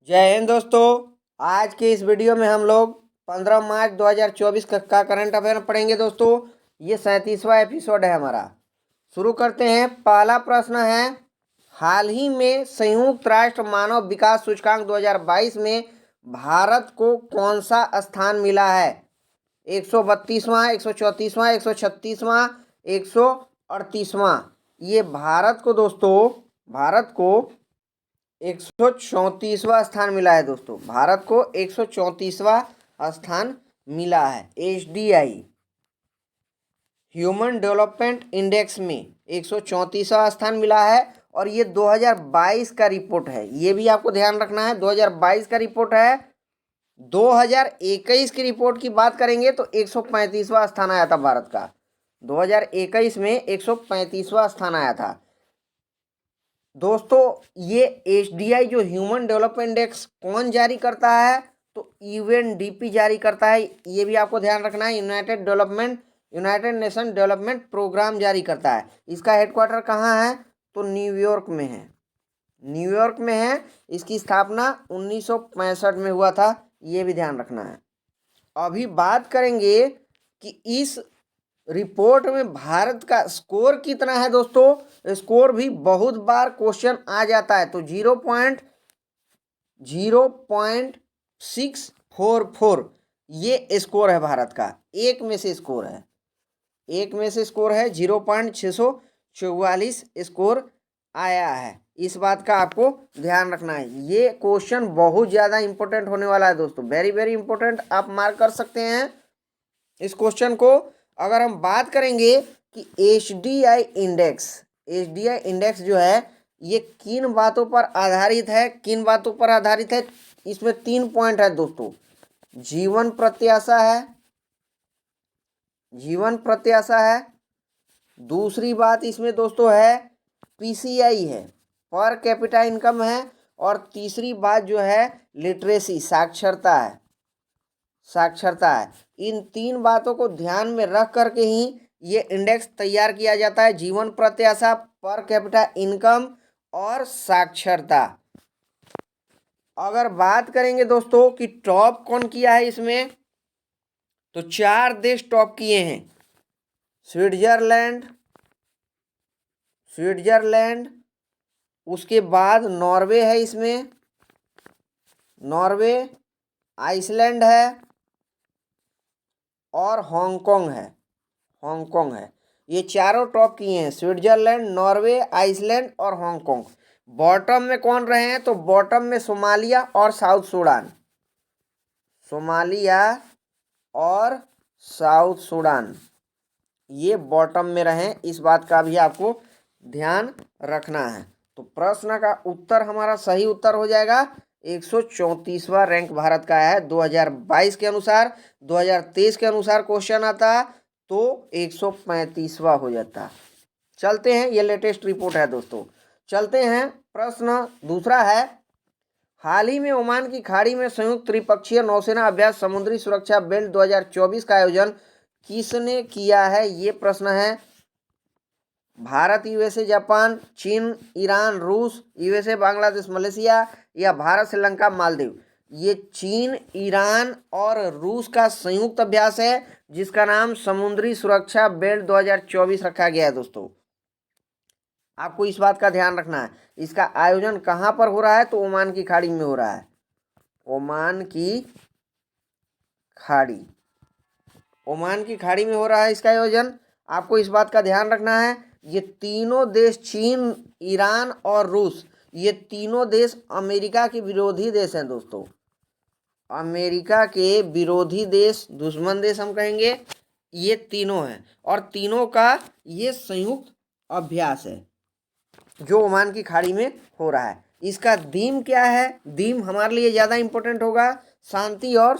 जय हिंद दोस्तों। आज के इस वीडियो में हम लोग 15 मार्च 2024 का करंट अफेयर पढ़ेंगे दोस्तों। ये 37वां एपिसोड है हमारा। शुरू करते हैं। पहला प्रश्न है, हाल ही में संयुक्त राष्ट्र मानव विकास सूचकांक 2022 में भारत को कौन सा स्थान मिला है? 132वां, 134वां, 136वां, 138वां। ये भारत को 134वां स्थान मिला है दोस्तों। भारत को 134वां स्थान मिला है। HDI ह्यूमन डेवलपमेंट इंडेक्स में 134वां स्थान मिला है और ये 2022 का रिपोर्ट है। ये भी आपको ध्यान रखना है, 2022 का रिपोर्ट है। 2021 की रिपोर्ट की बात करेंगे तो 135वां स्थान आया था भारत का। 2021 में 135वां स्थान आया था दोस्तों। ये HDI जो ह्यूमन डेवलपमेंट इंडेक्स कौन जारी करता है? तो UNDP जारी करता है। ये भी आपको ध्यान रखना है। यूनाइटेड नेशन डेवलपमेंट प्रोग्राम जारी करता है। इसका हेडक्वार्टर कहाँ है? तो न्यूयॉर्क में है। न्यूयॉर्क में है। इसकी स्थापना 1965 में हुआ था। ये भी ध्यान रखना है। अभी बात करेंगे कि इस रिपोर्ट में भारत का स्कोर कितना है दोस्तों। स्कोर भी बहुत बार क्वेश्चन आ जाता है। तो 0.644 ये स्कोर है भारत का। एक में से स्कोर है 0.644 स्कोर आया है। इस बात का आपको ध्यान रखना है। ये क्वेश्चन बहुत ज़्यादा इंपॉर्टेंट होने वाला है दोस्तों। Very very important. आप मार्क कर सकते हैं इस क्वेश्चन को। अगर हम बात करेंगे कि HDI इंडेक्स जो है ये किन बातों पर आधारित है, इसमें 3 पॉइंट है दोस्तों। जीवन प्रत्याशा है। दूसरी बात इसमें दोस्तों है PCI है, पर कैपिटा इनकम है। और तीसरी बात जो है लिटरेसी, साक्षरता है। इन 3 बातों को ध्यान में रख करके ही ये इंडेक्स तैयार किया जाता है। जीवन प्रत्याशा, पर कैपिटा इनकम और साक्षरता। अगर बात करेंगे दोस्तों कि टॉप कौन किया है इसमें, तो 4 देश टॉप किए हैं। स्विट्जरलैंड, उसके बाद नॉर्वे है। इसमें नॉर्वे, आइसलैंड है और हांगकांग है। ये चारों टॉप किए हैं। स्विट्जरलैंड, नॉर्वे, आइसलैंड और हांगकांग। बॉटम में कौन रहे हैं? तो बॉटम में सोमालिया और साउथ सूडान ये बॉटम में रहे। इस बात का भी आपको ध्यान रखना है। तो प्रश्न का उत्तर हमारा सही उत्तर हो जाएगा 134वां रैंक भारत का है 2022 के अनुसार। 2023 के अनुसार क्वेश्चन आता तो 135वां हो जाता। चलते हैं, ये लेटेस्ट रिपोर्ट है दोस्तों। चलते हैं। प्रश्न दूसरा है, हाल ही में ओमान की खाड़ी में संयुक्त त्रिपक्षीय नौसेना अभ्यास समुद्री सुरक्षा बेल्ट 2024 का आयोजन किसने किया है? ये प्रश्न है। भारत, USA, जापान, चीन, ईरान, रूस, USA, बांग्लादेश, मलेशिया या भारत, श्रीलंका, मालदीव। ये चीन, ईरान और रूस का संयुक्त अभ्यास है जिसका नाम समुद्री सुरक्षा बेल्ट 2024 रखा गया है दोस्तों। आपको इस बात का ध्यान रखना है। इसका आयोजन कहाँ पर हो रहा है? तो ओमान की खाड़ी में हो रहा है। ओमान की खाड़ी में हो रहा है इसका आयोजन। आपको इस बात का ध्यान रखना है। ये तीनों देश, चीन, ईरान और रूस, ये तीनों देश अमेरिका के विरोधी देश हैं दोस्तों। अमेरिका के विरोधी देश, दुश्मन देश हम कहेंगे, ये तीनों हैं। और तीनों का ये संयुक्त अभ्यास है जो ओमान की खाड़ी में हो रहा है। इसका थीम क्या है? थीम हमारे लिए ज़्यादा इंपॉर्टेंट होगा। शांति और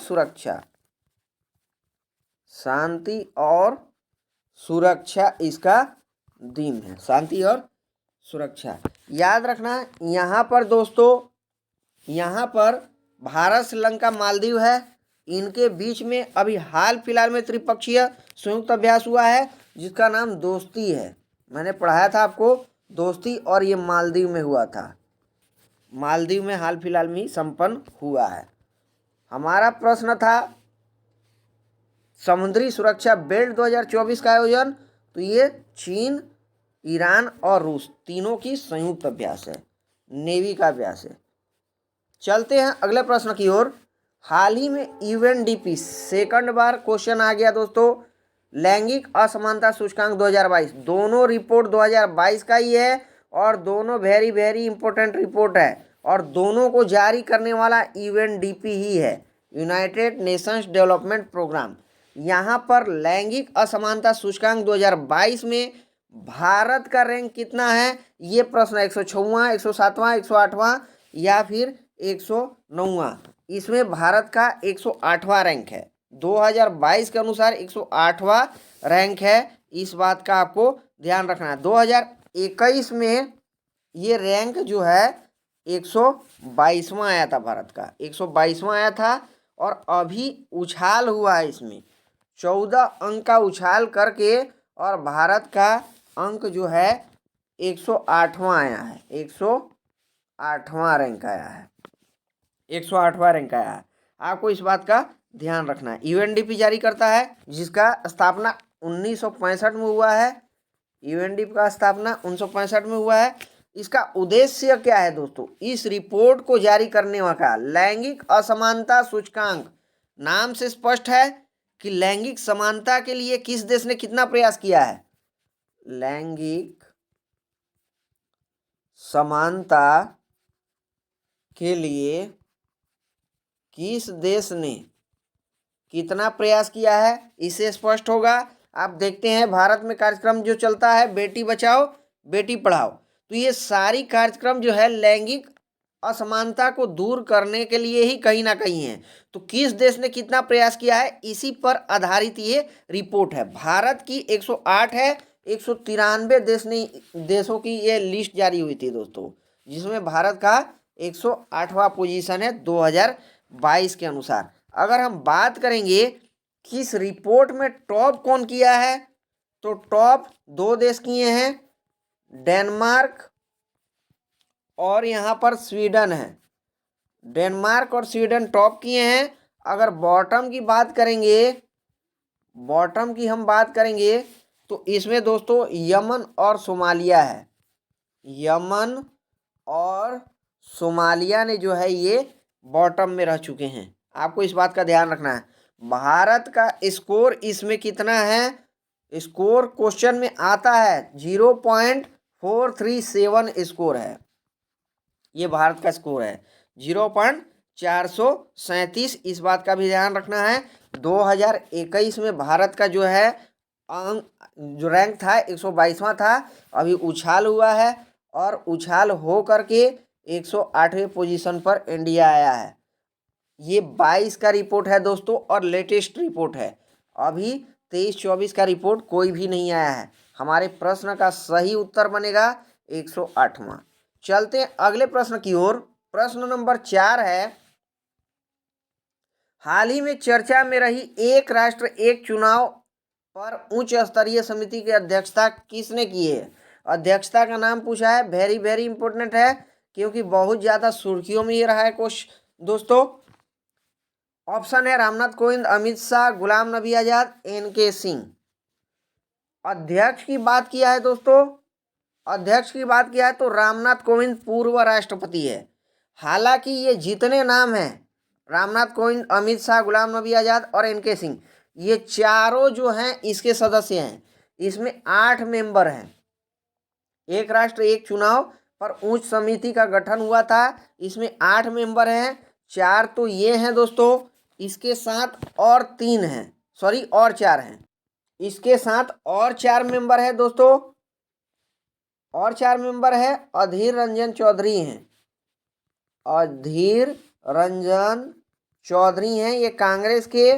सुरक्षा इसका थीम है। शांति और सुरक्षा याद रखना। यहाँ पर दोस्तों, यहाँ पर भारत, श्रीलंका, मालदीव है। इनके बीच में अभी हाल फिलहाल में त्रिपक्षीय संयुक्त अभ्यास हुआ है जिसका नाम दोस्ती है। मैंने पढ़ाया था आपको दोस्ती, और ये मालदीव में हुआ था। मालदीव में हाल फिलहाल में संपन्न हुआ है। हमारा प्रश्न था समुद्री सुरक्षा बेल्ट 2024 का आयोजन, तो ये चीन, ईरान और रूस तीनों की संयुक्त अभ्यास है, नेवी का अभ्यास है। चलते हैं अगले प्रश्न की ओर। हाल ही में यूएनडीपी सेकंड बार क्वेश्चन आ गया दोस्तों, लैंगिक असमानता सूचकांक 2022, दोनों रिपोर्ट 2022 का ही है और दोनों वेरी वेरी इंपॉर्टेंट रिपोर्ट है और दोनों को जारी करने वाला यूएनडीपी ही है, यूनाइटेड नेशंस डेवलपमेंट प्रोग्राम। यहाँ पर लैंगिक असमानता सूचकांक 2022 में भारत का रैंक कितना है, ये प्रश्न 106वां, 107वां, 108वां या फिर 109वां। इसमें भारत का 108वां रैंक है, 2022 के अनुसार 108वां रैंक है। इस बात का आपको ध्यान रखना है। 2021 में ये रैंक जो है 122वां आया था, भारत का 122वां आया था और अभी उछाल हुआ है, इसमें 14 अंक का उछाल करके और भारत का अंक जो है 108वां आया है, 108वां रैंक आया है, 108वां रैंक आया है। आपको इस बात का ध्यान रखना है। यूएनडीपी जारी करता है जिसका स्थापना 1965 में हुआ है, यूएनडीपी का स्थापना 1965 में हुआ है। इसका उद्देश्य क्या है दोस्तों, इस रिपोर्ट को जारी करने का लैंगिक असमानता सूचकांक, नाम से स्पष्ट है कि लैंगिक समानता के लिए किस देश ने कितना प्रयास किया है, लैंगिक समानता के लिए किस देश ने कितना प्रयास किया है, इससे स्पष्ट होगा। आप देखते हैं भारत में कार्यक्रम जो चलता है बेटी बचाओ बेटी पढ़ाओ, तो ये सारी कार्यक्रम जो है लैंगिक असमानता को दूर करने के लिए ही कहीं ना कहीं है। तो किस देश ने कितना प्रयास किया है, इसी पर आधारित ये रिपोर्ट है। भारत की 108 है, 193 देशों की ये लिस्ट जारी हुई थी दोस्तों, जिसमें भारत का 108वां पोजीशन है 2022 के अनुसार। अगर हम बात करेंगे कि इस रिपोर्ट में टॉप कौन किया है, तो टॉप 2 देश किए हैं, डेनमार्क और यहाँ पर स्वीडन है। डेनमार्क और स्वीडन टॉप किए हैं। अगर बॉटम की बात करेंगे, बॉटम की हम बात करेंगे तो इसमें दोस्तों यमन और सोमालिया है, यमन और सोमालिया ने जो है ये बॉटम में रह चुके हैं। आपको इस बात का ध्यान रखना है। भारत का स्कोर इसमें कितना है, स्कोर क्वेश्चन में आता है 0.437 स्कोर है, ये भारत का स्कोर है 0.437। इस बात का भी ध्यान रखना है। 2021 में भारत का जो है जो रैंक था 122वां था, अभी उछाल हुआ है और उछाल हो करके 108वें पोजीशन पर इंडिया आया है। ये 22 का रिपोर्ट है दोस्तों और लेटेस्ट रिपोर्ट है, अभी 23-24 का रिपोर्ट कोई भी नहीं आया है। हमारे प्रश्न का सही उत्तर बनेगा 108वां। चलते हैं अगले प्रश्न की ओर। प्रश्न नंबर 4 है, हाल ही में चर्चा में रही एक राष्ट्र एक चुनाव पर उच्च स्तरीय समिति की अध्यक्षता किसने की है। अध्यक्षता का नाम पूछा है, वेरी वेरी इंपॉर्टेंट है क्योंकि बहुत ज़्यादा सुर्खियों में ये रहा है क्वेश्चन दोस्तों। ऑप्शन है रामनाथ कोविंद, अमित शाह, गुलाम नबी आजाद, एनके सिंह। अध्यक्ष की बात किया है दोस्तों, अध्यक्ष की बात किया है तो रामनाथ कोविंद पूर्व राष्ट्रपति है। हालांकि ये जितने नाम हैं, रामनाथ कोविंद, अमित शाह, गुलाम नबी आजाद और एनके सिंह, ये चारों जो हैं इसके सदस्य हैं। इसमें 8 मेंबर हैं। एक राष्ट्र एक चुनाव पर उच्च समिति का गठन हुआ था, इसमें 8 मेंबर हैं। 4 तो ये हैं दोस्तों, इसके साथ और 3 हैं, सॉरी और 4 हैं, इसके साथ और 4 मेंबर है दोस्तों, और 4 मेंबर है। अधीर रंजन चौधरी हैं, अधीर रंजन चौधरी हैं, ये कांग्रेस के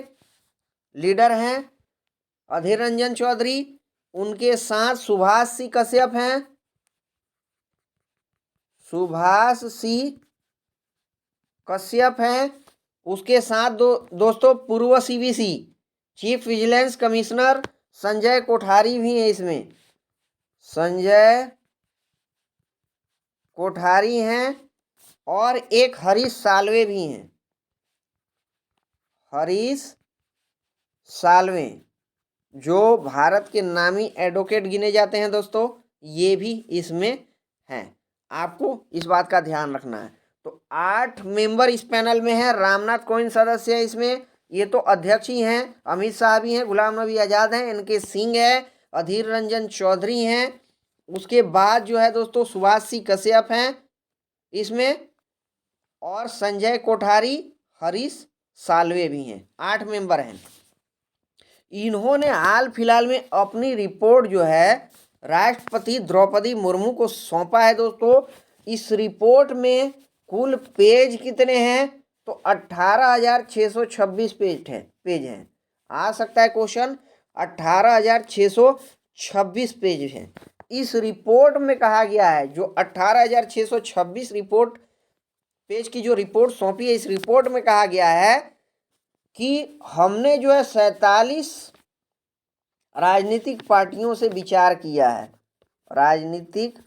लीडर हैं अधीर रंजन चौधरी। उनके साथ सुभाष सी कश्यप हैं, सुभाष सी कश्यप हैं। उसके साथ दोस्तों पूर्व CVC chief vigilance commissioner Sanjay Kothari भी हैं, इसमें संजय कोठारी हैं। और एक हरीश साल्वे भी हैं, हरीश साल्वे, जो भारत के नामी एडवोकेट गिने जाते हैं दोस्तों, ये भी इसमें हैं। आपको इस बात का ध्यान रखना है। तो 8 मेंबर इस पैनल में हैं। रामनाथ कोविंद सदस्य है इसमें, ये तो अध्यक्ष ही हैं। अमित शाह भी हैं, गुलाम नबी आज़ाद हैं, इनके सिंह है, अधीर रंजन चौधरी हैं। उसके बाद जो है दोस्तों सुभाष सी कश्यप हैं इसमें, और संजय कोठारी, हरीश साल्वे भी हैं। 8 मेंबर हैं। इन्होंने हाल फिलहाल में अपनी रिपोर्ट जो है राष्ट्रपति द्रौपदी मुर्मू को सौंपा है दोस्तों। इस रिपोर्ट में कुल पेज कितने हैं? तो 18,626 पेज हैं। आ सकता है क्वेश्चन, 18,626 पेज हैं। इस रिपोर्ट में कहा गया है, जो 18,626 रिपोर्ट पेज की जो रिपोर्ट सौंपी है, इस रिपोर्ट में कहा गया है कि हमने जो है 47 राजनीतिक पार्टियों से विचार किया है, राजनीतिक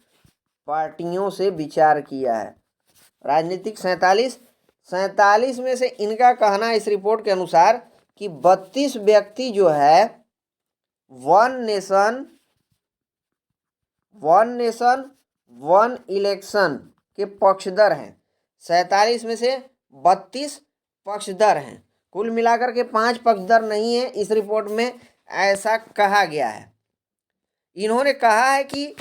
पार्टियों से विचार किया है, राजनीतिक 47 में से इनका कहना है इस रिपोर्ट के अनुसार कि 32 व्यक्ति जो है वन नेशन वन इलेक्शन के पक्षधर हैं। 47 में से 32 पक्षधर हैं। कुल मिलाकर के 5 पक्षधर नहीं है इस रिपोर्ट में, ऐसा कहा गया है। इन्होंने कहा है कि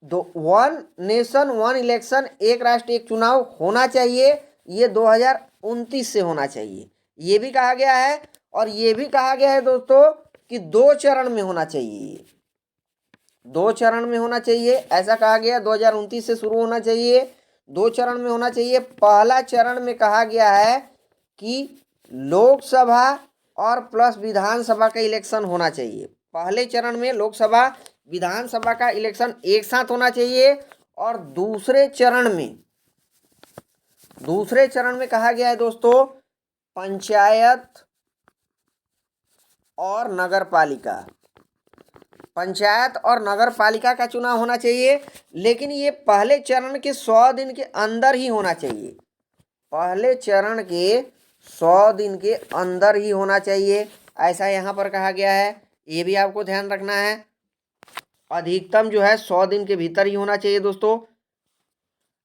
वन नेशन वन इलेक्शन, एक राष्ट्र एक चुनाव होना चाहिए, ये 2029 से होना चाहिए, ये भी कहा गया है। और ये भी कहा गया है दोस्तों कि 2 चरण में होना चाहिए, 2 चरण में होना चाहिए, ऐसा कहा गया। 2029 से शुरू होना चाहिए, 2 चरण में होना चाहिए। पहला चरण में कहा गया है कि लोकसभा और प्लस विधानसभा का इलेक्शन होना चाहिए। पहले चरण में लोकसभा विधानसभा का इलेक्शन एक साथ होना चाहिए। और दूसरे चरण में कहा गया है दोस्तों पंचायत और नगर पालिका का चुनाव होना चाहिए। लेकिन ये पहले चरण के 100 दिन के अंदर ही होना चाहिए, पहले चरण के 100 दिन के अंदर ही होना चाहिए, ऐसा यहाँ पर कहा गया है। ये भी आपको ध्यान रखना है, अधिकतम जो है 100 दिन के भीतर ही होना चाहिए दोस्तों।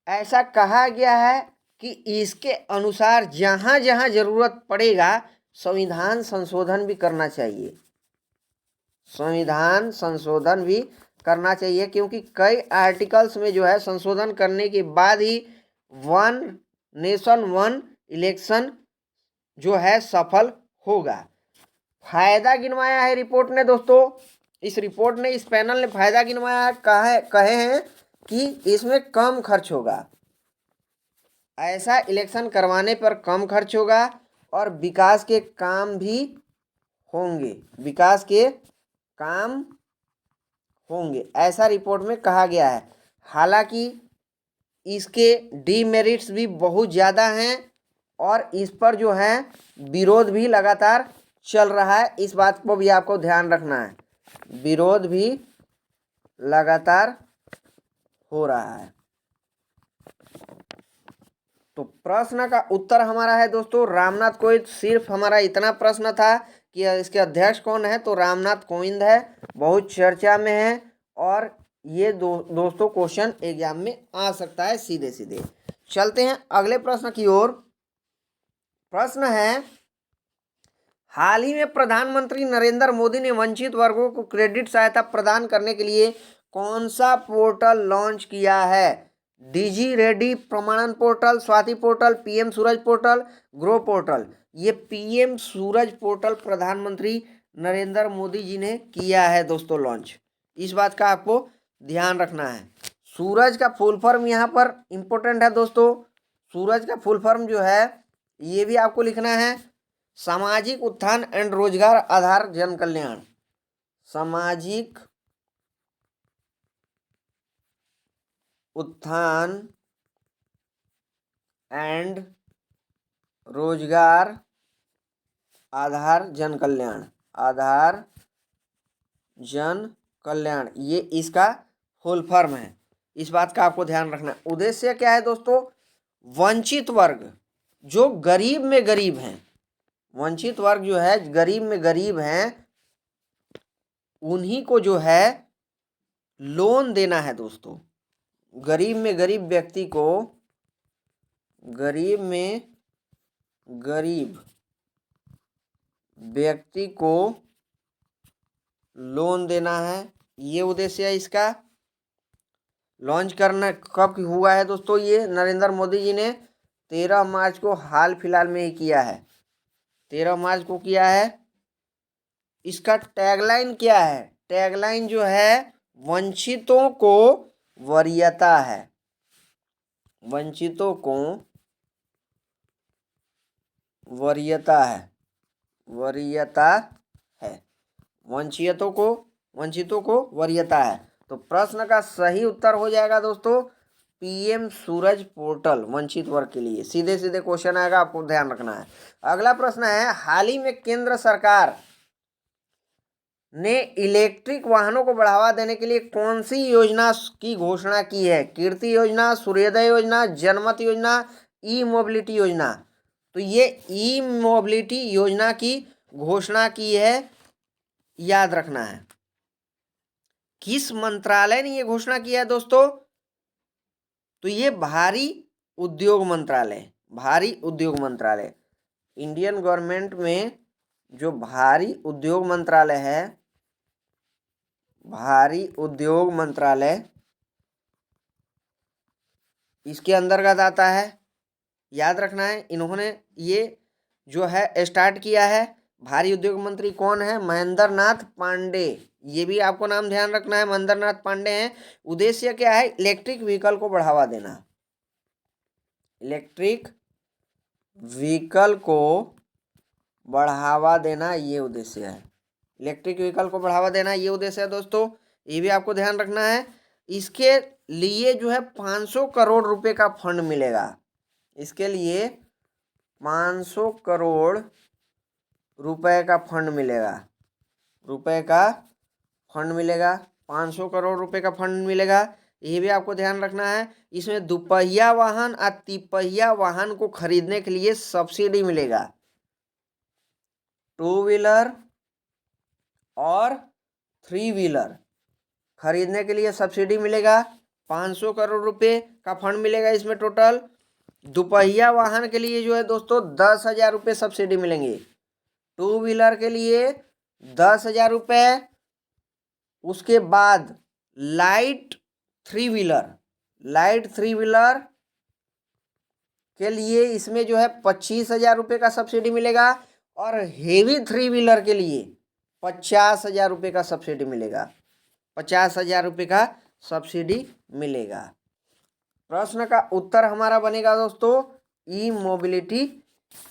ऐसा कहा गया है कि इसके अनुसार जहाँ जहाँ जरूरत पड़ेगा संविधान संशोधन भी करना चाहिए, संविधान संशोधन भी करना चाहिए, क्योंकि कई आर्टिकल्स में जो है संशोधन करने के बाद ही वन नेशन वन इलेक्शन जो है सफल होगा। फायदा गिनवाया है रिपोर्ट ने दोस्तों, इस रिपोर्ट ने, इस पैनल ने फायदा गिनवाया, कहे हैं कि इसमें कम खर्च होगा, ऐसा इलेक्शन करवाने पर कम खर्च होगा और विकास के काम भी होंगे, विकास के काम होंगे, ऐसा रिपोर्ट में कहा गया है। हालांकि इसके डीमेरिट्स भी बहुत ज़्यादा हैं और इस पर जो है विरोध भी लगातार चल रहा है, इस बात को भी आपको ध्यान रखना है, विरोध भी लगातार हो रहा है। तो प्रश्न का उत्तर हमारा है दोस्तों रामनाथ कोविंद। सिर्फ हमारा इतना प्रश्न था कि इसके अध्यक्ष कौन है, तो रामनाथ कोविंद है, बहुत चर्चा में है और ये दोस्तों क्वेश्चन एग्जाम में आ सकता है सीधे सीधे। चलते हैं अगले प्रश्न की ओर। प्रश्न है, हाल ही में प्रधानमंत्री नरेंद्र मोदी ने वंचित वर्गों को क्रेडिट सहायता प्रदान करने के लिए कौन सा पोर्टल लॉन्च किया है? डीजी रेडी प्रमाणन पोर्टल, स्वाति पोर्टल, पीएम सूरज पोर्टल, ग्रो पोर्टल। ये पीएम सूरज पोर्टल प्रधानमंत्री नरेंद्र मोदी जी ने किया है दोस्तों लॉन्च, इस बात का आपको ध्यान रखना है। सूरज का फुल फॉर्म यहाँ पर इम्पोर्टेंट है दोस्तों, सूरज का फुल फॉर्म जो है ये भी आपको लिखना है, सामाजिक उत्थान एंड रोजगार आधार जन कल्याण, सामाजिक उत्थान एंड रोजगार आधार जन कल्याण, आधार जन कल्याण, ये इसका फुल फॉर्म है, इस बात का आपको ध्यान रखना है। उद्देश्य क्या है दोस्तों? वंचित वर्ग जो गरीब में गरीब हैं, वंचित वर्ग जो है गरीब में गरीब हैं, उन्हीं को जो है लोन देना है दोस्तों। गरीब में गरीब व्यक्ति को, गरीब में गरीब व्यक्ति को लोन देना है, ये उद्देश्य है इसका। लॉन्च करना कब हुआ है दोस्तों? ये नरेंद्र मोदी जी ने 13 मार्च को हाल फिलहाल में ही किया है, 13 मार्च को किया है। इसका टैगलाइन क्या है? टैगलाइन जो है वंचितों को वरीयता है, वंचितों को वरीयता है, वरीयता है, वंचितों को वरीयता है। तो प्रश्न का सही उत्तर हो जाएगा दोस्तों पीएम सूरज पोर्टल, वंचित वर्ग के लिए। सीधे सीधे क्वेश्चन आएगा, आपको ध्यान रखना है। अगला प्रश्न है, हाल ही में केंद्र सरकार ने इलेक्ट्रिक वाहनों को बढ़ावा देने के लिए कौन सी योजना की घोषणा की है? कीर्ति योजना, सूर्योदय योजना, जनमत योजना, ई मोबिलिटी योजना। तो ये ई मोबिलिटी योजना की घोषणा की है, याद रखना है। किस मंत्रालय ने ये घोषणा किया है दोस्तों? तो ये भारी उद्योग मंत्रालय, भारी उद्योग मंत्रालय, इंडियन गवर्नमेंट में जो भारी उद्योग मंत्रालय है, भारी उद्योग मंत्रालय इसके अंतर्गत आता है, याद रखना है। इन्होंने ये जो है स्टार्ट किया है। भारी उद्योग मंत्री कौन है? महेंद्र नाथ पांडे, ये भी आपको नाम ध्यान रखना है, महेंद्र नाथ पांडे हैं। उद्देश्य क्या है? इलेक्ट्रिक व्हीकल को बढ़ावा देना, इलेक्ट्रिक व्हीकल को बढ़ावा देना, ये उद्देश्य है। इलेक्ट्रिक व्हीकल को बढ़ावा देना ये उद्देश्य है दोस्तों, ये भी आपको ध्यान रखना है। इसके लिए जो है 500 करोड़ रुपए का फंड मिलेगा, इसके लिए 500 करोड़ रुपए का फंड मिलेगा, रुपए का फंड मिलेगा, 500 करोड़ रुपए का फंड मिलेगा, ये भी आपको ध्यान रखना है। इसमें दुपहिया वाहन और तिपहिया वाहन को खरीदने के लिए सब्सिडी मिलेगा, 2 व्हीलर और 3 व्हीलर खरीदने के लिए सब्सिडी मिलेगा, 500 करोड़ रुपए का फंड मिलेगा इसमें टोटल। दुपहिया वाहन के लिए जो है दोस्तों 10,000 रुपये सब्सिडी मिलेंगे, 2 व्हीलर के लिए 10,000 रुपये। उसके बाद लाइट 3 व्हीलर, लाइट 3 व्हीलर के लिए इसमें जो है 25,000 रुपये का सब्सिडी मिलेगा, और हेवी 3 व्हीलर के लिए 50,000 रुपये का सब्सिडी मिलेगा, 50,000 रुपये का सब्सिडी मिलेगा। प्रश्न का उत्तर हमारा बनेगा दोस्तों ई मोबिलिटी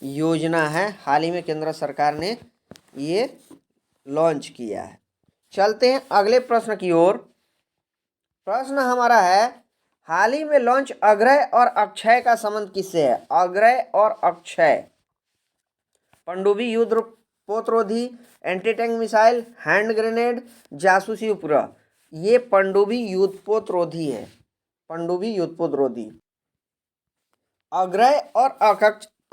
योजना है, हाल ही में केंद्र सरकार ने ये लॉन्च किया है। चलते हैं अगले प्रश्न की ओर। प्रश्न हमारा है, हाल ही में लॉन्च अग्रय और अक्षय का संबंध किससे है? अग्रय और अक्षय, पनडुब्बी युद्ध पोतरोधी, anti tank missile, hand grenade, जासूसी उपग्रह। ये पनडुब्बी युद्धपोतरोधी है, पनडुब्बी युद्धपोतरोधी। अग्रय और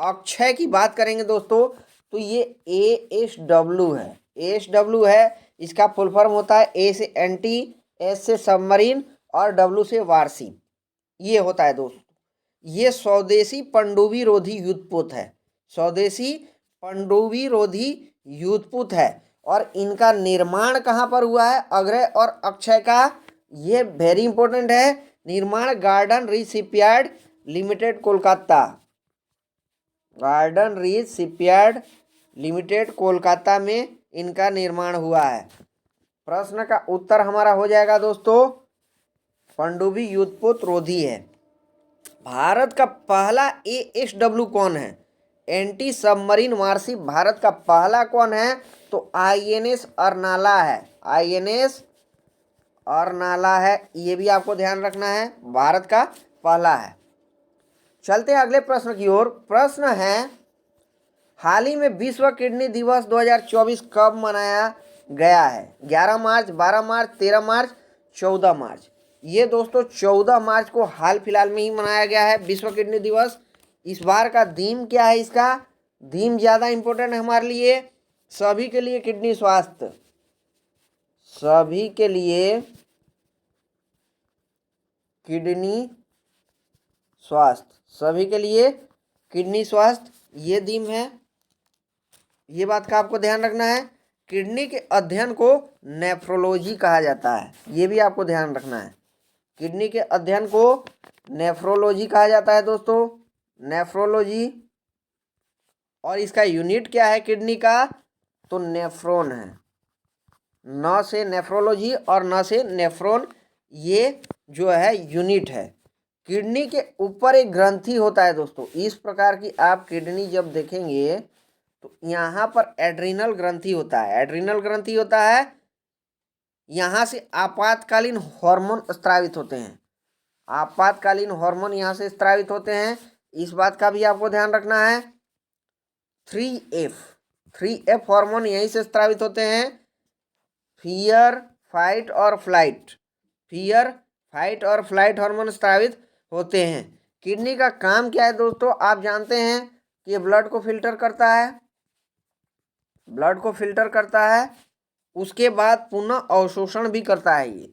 अक्षय की बात करेंगे दोस्तों तो ये ASW है, ASW है। इसका फुल फॉर्म होता है A से एंटी, S से सबमरीन और W से वारशिप, ये होता है दोस्तों। ये स्वदेशी पनडुब्बी रोधी युद्धपोत है, स्वदेशी पनडुब्बी रोधी युद्धपोत है। और इनका निर्माण कहाँ पर हुआ है? अग्रय और अक्षय का, ये वेरी इंपॉर्टेंट है, निर्माण garden reach shipyard limited Kolkata, garden reach shipyard limited Kolkata में इनका निर्माण हुआ है। प्रश्न का उत्तर हमारा हो जाएगा दोस्तों पनडुब्बी युद्धपोत रोधी है। भारत का पहला ASW कौन है? एंटी सबमरीन वारशिप भारत का पहला कौन है? तो INS अर्नाला है, INS अर्नाला है, ये भी आपको ध्यान रखना है, भारत का पहला है। चलते हैं अगले प्रश्न की ओर। प्रश्न है, हाल ही में विश्व किडनी दिवस 2024 कब मनाया गया है? 11 मार्च, 12 मार्च, 13 मार्च, 14 मार्च। ये दोस्तों 14 मार्च को हाल फिलहाल में ही मनाया गया है विश्व किडनी दिवस। इस बार का थीम क्या है? इसका थीम ज़्यादा इम्पोर्टेंट है हमारे लिए, सभी के लिए किडनी स्वास्थ्य, सभी के लिए किडनी स्वास्थ्य, सभी के लिए किडनी स्वास्थ्य, ये थीम है। ये बात का आपको ध्यान रखना है। किडनी के अध्ययन को नेफ्रोलॉजी कहा जाता है, ये भी आपको ध्यान रखना है। किडनी के अध्ययन को नेफ्रोलॉजी कहा जाता है दोस्तों, नेफ्रोलॉजी। और इसका यूनिट क्या है किडनी का? तो नेफ्रॉन है। न से नेफ्रोलॉजी और न से नेफ्रॉन, ये जो है यूनिट है। किडनी के ऊपर एक ग्रंथि होता है दोस्तों, इस प्रकार की आप किडनी जब देखेंगे तो यहाँ पर एड्रिनल ग्रंथि होता है, एड्रिनल ग्रंथि होता है। यहाँ से आपातकालीन हार्मोन स्रावित होते हैं, आपातकालीन हार्मोन यहाँ से स्रावित होते हैं। इस बात का भी आपको ध्यान रखना है। 3F हार्मोन यहीं से स्रावित होते हैं, फियर, फाइट और फ्लाइट, फियर, फाइट और फ्लाइट हार्मोन स्रावित होते हैं। किडनी का काम क्या है दोस्तों? आप जानते हैं कि ये ब्लड को फिल्टर करता है, ब्लड को फिल्टर करता है, उसके बाद पुनः अवशोषण भी करता है। ये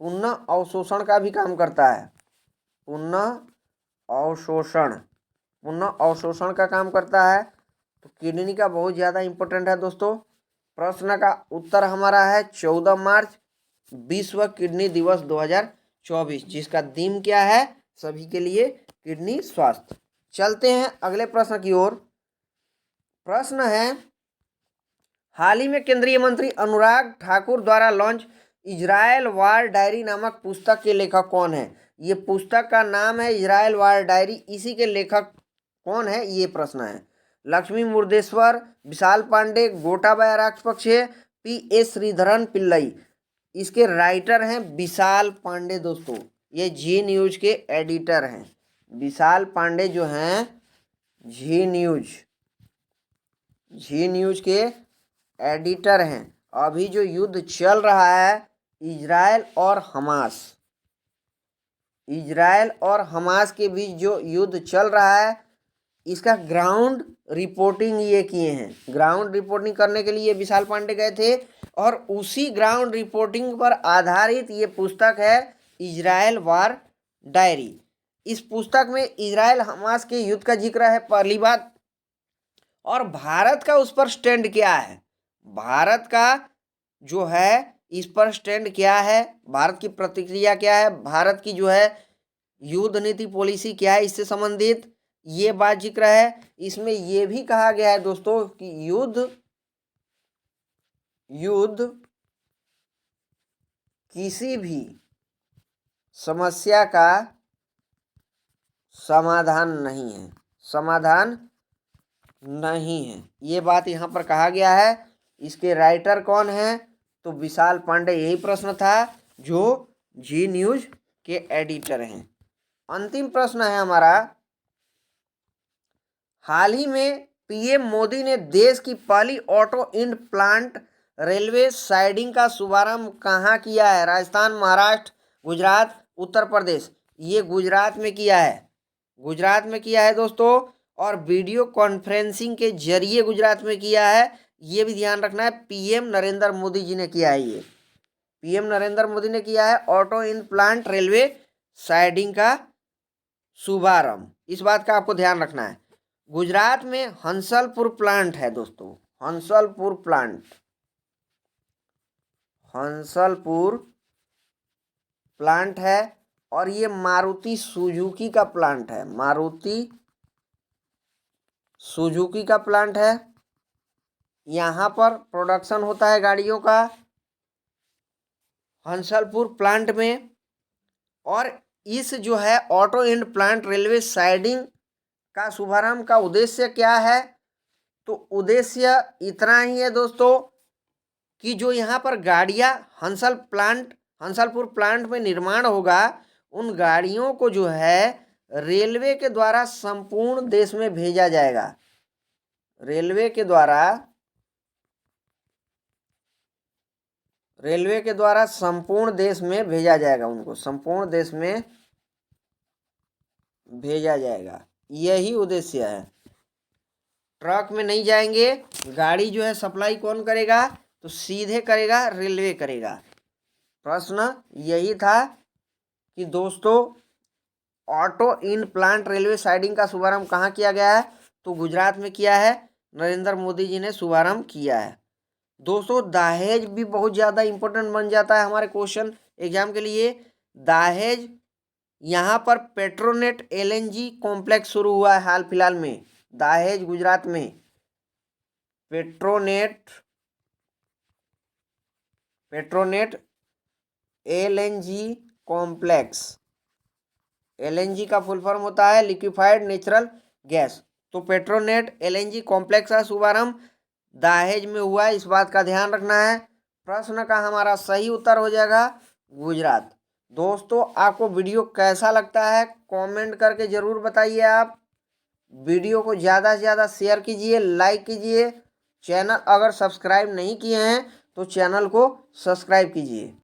पुनः अवशोषण का भी काम करता है, पुनः अवशोषण, पुनः अवशोषण का काम करता है। तो किडनी का बहुत ज़्यादा इम्पोर्टेंट है दोस्तों। प्रश्न का उत्तर हमारा है 14 मार्च विश्व किडनी दिवस 2024, जिसका थीम क्या है? सभी के लिए किडनी स्वास्थ्य। चलते हैं अगले प्रश्न की ओर। प्रश्न है, हाल ही में केंद्रीय मंत्री अनुराग ठाकुर द्वारा लॉन्च इजराइल वार डायरी नामक पुस्तक के लेखक कौन है? ये पुस्तक का नाम है इजराइल वार डायरी, इसी के लेखक कौन है? ये प्रश्न है। लक्ष्मी मुर्देश्वर, विशाल पांडे, गोटाबाया राजपक्षे, PS श्रीधरन पिल्लई। इसके राइटर हैं विशाल पांडे दोस्तों, ये जी न्यूज के एडिटर हैं। विशाल पांडे जो हैं जी न्यूज के एडिटर हैं। अभी जो युद्ध चल रहा है इजराइल और हमास के बीच जो युद्ध चल रहा है, इसका ग्राउंड रिपोर्टिंग ये किए हैं। ग्राउंड रिपोर्टिंग करने के लिए विशाल पांडे गए थे और उसी ग्राउंड रिपोर्टिंग पर आधारित ये पुस्तक है इजराइल वार डायरी। इस पुस्तक में इजराइल हमास के युद्ध का जिक्र है पहली बात, और भारत का उस पर स्टैंड क्या है, भारत का जो है इस पर स्टैंड क्या है, भारत की प्रतिक्रिया क्या है, भारत की जो है युद्ध नीति पॉलिसी क्या है, इससे संबंधित ये बात जिक्र है। इसमें यह भी कहा गया है दोस्तों कि युद्ध किसी भी समस्या का समाधान नहीं है, समाधान नहीं है, ये बात यहाँ पर कहा गया है। इसके राइटर कौन है? तो विशाल पांडे, यही प्रश्न था, जो जी न्यूज के एडिटर हैं। अंतिम प्रश्न है हमारा, हाल ही में PM मोदी ने देश की पहली ऑटो इम्प्लांट रेलवे साइडिंग का शुभारंभ कहाँ किया है? राजस्थान, महाराष्ट्र, गुजरात, उत्तर प्रदेश। ये गुजरात में किया है, गुजरात में किया है दोस्तों, और वीडियो कॉन्फ्रेंसिंग के जरिए गुजरात में किया है। ये भी ध्यान रखना है, PM नरेंद्र मोदी जी ने किया है, ये PM नरेंद्र मोदी ने किया है ऑटो इम्प्लांट रेलवे साइडिंग का शुभारंभ। इस बात का आपको ध्यान रखना है। गुजरात में हंसलपुर प्लांट है दोस्तों, हंसलपुर प्लांट है, और ये मारुति सुजुकी का प्लांट है, मारुति सुजुकी का प्लांट है। यहाँ पर प्रोडक्शन होता है गाड़ियों का हंसलपुर प्लांट में। और इस जो है ऑटो इम्प्लांट रेलवे साइडिंग का शुभारंभ का उद्देश्य क्या है? तो उद्देश्य इतना ही है दोस्तों कि जो यहाँ पर गाड़ियाँ हंसलपुर प्लांट में निर्माण होगा, उन गाड़ियों को जो है रेलवे के द्वारा संपूर्ण देश में भेजा जाएगा, रेलवे के द्वारा रेलवे के द्वारा संपूर्ण देश में भेजा जाएगा, उनको संपूर्ण देश में भेजा जाएगा, यही उद्देश्य है। ट्रक में नहीं जाएंगे, गाड़ी जो है सप्लाई कौन करेगा, तो सीधे करेगा रेलवे करेगा। प्रश्न यही था कि दोस्तों auto in plant railway siding का शुभारंभ कहाँ किया गया है, तो गुजरात में किया है, नरेंद्र मोदी जी ने शुभारंभ किया है। दोस्तों दहेज भी बहुत ज़्यादा इंपॉर्टेंट बन जाता है हमारे क्वेश्चन एग्जाम के लिए। दहेज यहाँ पर पेट्रोनेट एलएनजी कॉम्प्लेक्स शुरू हुआ है हाल फिलहाल में, दहेज गुजरात में पेट्रोनेट एलएनजी कॉम्प्लेक्स। एलएनजी का फुल फॉर्म होता है लिक्विफाइड नेचुरल गैस। तो पेट्रोनेट एलएनजी कॉम्प्लेक्स का शुभारंभ दहेज में हुआ है, इस बात का ध्यान रखना है। प्रश्न का हमारा सही उत्तर हो जाएगा गुजरात। दोस्तों आपको वीडियो कैसा लगता है कमेंट करके ज़रूर बताइए। आप वीडियो को ज़्यादा से ज़्यादा शेयर कीजिए, लाइक कीजिए। चैनल अगर सब्सक्राइब नहीं किए हैं तो चैनल को सब्सक्राइब कीजिए।